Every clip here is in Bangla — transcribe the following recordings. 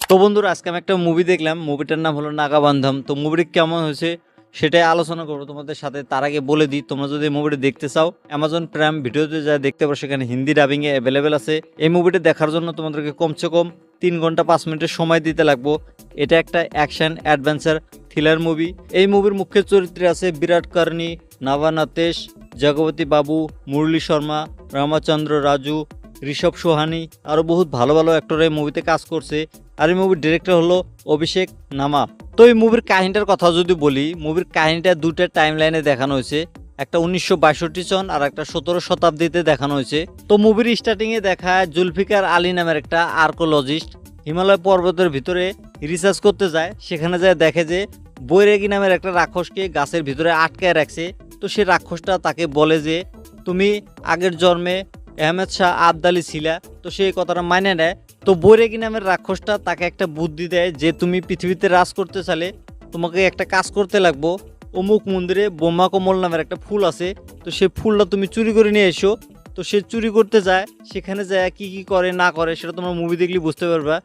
তো বন্ধুরা আজকে আমি একটা মুভি দেখলাম, মুভিটার নাম হলো নাগাবান্ধম। তো মুভিটি কেমন হয়েছে সেটাই আলোচনা করবো তোমাদের সাথে। তার আগে বলে দিই, তোমরা যদি এই মুভিটি দেখতে চাও অ্যামাজন প্রাইম ভিডিওতে যা দেখতে পারো, সেখানে হিন্দি ডাবিংয়ে অ্যাভেলেবেল আছে। এই মুভিটি দেখার জন্য তোমাদেরকে কমসে কম 3 ঘন্টা 5 মিনিটের সময় দিতে লাগবো। এটা একটা অ্যাকশন অ্যাডভেঞ্চার থ্রিলার মুভি। এই মুভির মুখ্য চরিত্রে আছে বিরাট কার্নি, নাভানাতেশ, জগপতি বাবু, মুরলী শর্মা, রামচন্দ্র রাজু, ঋষভ সোহানি, আরও বহুত ভালো ভালো অ্যাক্টর এই মুভিতে কাজ করছে। আর এই মুভির ডিরেক্টর হলো অভিষেক নামা। তো এই মুভির কাহিনীটার কথা যদি বলি, মুভির কাহিনীটা দুটা টাইম লাইনে দেখানো হয়েছে। একটা 1962 সন আর একটা 17 শতাব্দীতে দেখানো হয়েছে। তো মুভির স্টার্টিংয়ে দেখায় জুলফিকার আলী নামের একটা আর্কোলজিস্ট হিমালয় পর্বতের ভিতরে রিসার্চ করতে যায়। সেখানে যায় দেখে যে বৈরাগী নামের একটা রাক্ষসকে গাছের ভিতরে আটকায় রাখছে। তো সেই রাক্ষসটা তাকে বলে যে তুমি আগের জন্মে আহমেদ শাহ আবদালি ছিলা। তো সেই কথাটা মানে নেয়। তো বৈরাগী নামের রাক্ষসটা তাকে একটা বুদ্ধি দেয় যে তুমি পৃথিবীতে রাজ করতে চাইলে তোমাকে একটা কাজ করতে লাগবো। অমুক মন্দিরে বোমা কমল নামের একটা ফুল আছে, তো সেই ফুলটা তুমি চুরি করে নিয়ে এসো। তো সে চুরি করতে যায়, সেখানে যায় কি কি করে না করে সেটা তোমরা মুভি দেখলে বুঝতে পারবা।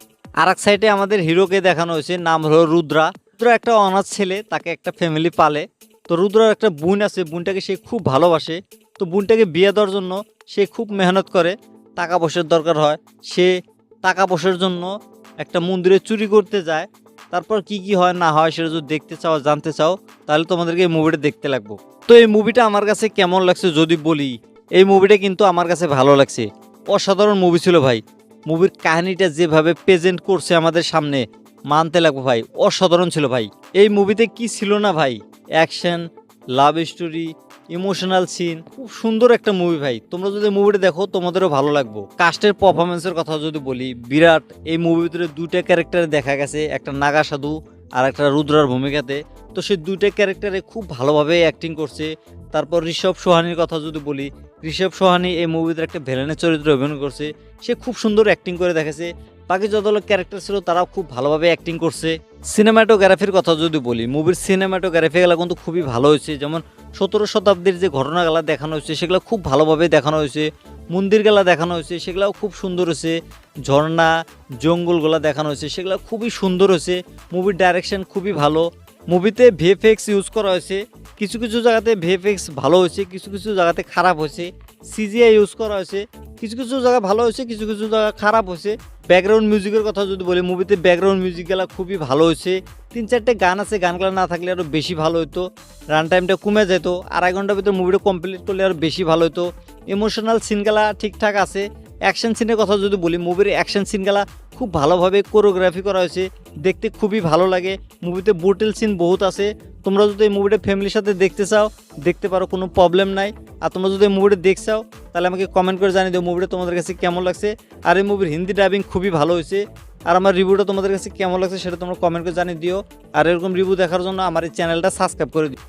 আর এক সাইডে আমাদের হিরোকে দেখানো হয়েছে, নাম হলো রুদ্রা। রুদ্রা একটা অনাথ ছেলে, তাকে একটা ফ্যামিলি পালে। তো রুদ্রার একটা বোন আছে, বোনটাকে সে খুব ভালোবাসে। তো বোনটাকে বিয়ে দেওয়ার জন্য সে খুব মেহনত করে, টাকা পয়সার দরকার হয়। সে টাকা পয়সার জন্য একটা মন্দিরে চুরি করতে যায়। তারপর কি কি হয় না হয় সেটা যদি দেখতে চাও, জানতে চাও, তাহলে তোমাদেরকে এই মুভিটা দেখতে লাগবো। তো এই মুভিটা আমার কাছে কেমন লাগছে যদি বলি, এই মুভিটা কিন্তু আমার কাছে ভালো লাগছে। অসাধারণ মুভি ছিল ভাই। মুভির কাহিনীটা যেভাবে প্রেজেন্ট করছে আমাদের সামনে, মানতে লাগবো ভাই, অসাধারণ ছিল ভাই। এই মুভিতে কি ছিল না ভাই, action, love story, emotional scene, খুব সুন্দর একটা মুভি ভাই। তোমরা যদি মুভিটা দেখো তোমাদেরও ভালো লাগবে। কাস্টের পারফরমেন্সের কথা যদি বলি, বিরাট এই মুভির ভিতরে দুইটা ক্যারেক্টারে দেখা গেছে, একটা নাগা সাধু আর একটা রুদ্রার ভূমিকাতে। তো সেই দুইটা ক্যারেক্টারে খুব ভালোভাবে অ্যাক্টিং করছে। তারপর ঋষভ সোহানির কথা যদি বলি, ঋষভ সোহানি এই মুভিতে একটা ভিলেনের চরিত্রে অভিনয় করছে। সে খুব সুন্দর অ্যাক্টিং করে দেখেছে। বাকি যতগুলো ক্যারেক্টার ছিল তারাও খুব ভালোভাবে অ্যাক্টিং করছে। সিনেমাটোগ্রাফির কথা যদি বলি, মুভির সিনেমাটোগ্রাফিগুলো কিন্তু খুবই ভালো হয়েছে। যেমন 17 শতাব্দীর যে ঘটনাগুলো দেখানো হয়েছে সেগুলো খুব ভালোভাবে দেখানো হয়েছে। মন্দিরগুলো দেখানো হয়েছে সেগুলোও খুব সুন্দর হয়েছে। ঝর্ণা, জঙ্গলগুলো দেখানো হয়েছে সেগুলো খুবই সুন্দর হয়েছে। মুভির ডাইরেকশন খুবই ভালো। মুভিতে ভিএফএক্স ইউজ করা হয়েছে। কিছু কিছু জায়গাতে ভিএফএক্স ভালো হয়েছে, কিছু কিছু জায়গাতে খারাপ হয়েছে। সিজিআই ইউজ করা হয়েছে, কিছু কিছু জায়গা ভালো হয়েছে, কিছু কিছু জায়গা খারাপ হয়েছে। ব্যাকগ্রাউন্ড মিউজিকের কথা যদি বলি, মুভিতে ব্যাকগ্রাউন্ড মিউজিকগুলো খুবই ভালো হয়েছে। 3-4টে গান আছে, গানগুলো না থাকলে আরও বেশি ভালো হতো। রান টাইমটা কমে যেত, 2.5 ঘন্টার ভিতরে মুভিটা কমপ্লিট করলে আরও বেশি ভালো হতো। ইমোশনাল সিনগুলা ঠিকঠাক আছে। অ্যাকশন সিনের কথা যদি বলি, মুভির অ্যাকশন সিনগুলা খুব ভালোভাবে কোরিওগ্রাফি করা হয়েছে, দেখতে খুবই ভালো লাগে। মুভিতে ব্রুটাল সিন বহুত আছে। তোমরা যদি এই মুভিটা ফ্যামিলির সাথে দেখতে চাও দেখতে পারো, কোনো প্রবলেম নাই। আর তোমরা যদি এই মুভিটা দেখছাও তাহলে আমাকে কমেন্ট করে জানিয়ে দিও মুভিটা তোমাদের কাছে কেমন লাগছে। আর এই মুভির হিন্দি ডাবিং খুবই ভালো হয়েছে। আর আমার রিভিউটা তোমাদের কাছে কেমন লাগছে সেটা তোমরা কমেন্ট করে জানিয়ে দিও। আর এরকম রিভিউ দেখার জন্য আমার এই চ্যানেলটা সাবস্ক্রাইব করে দিও।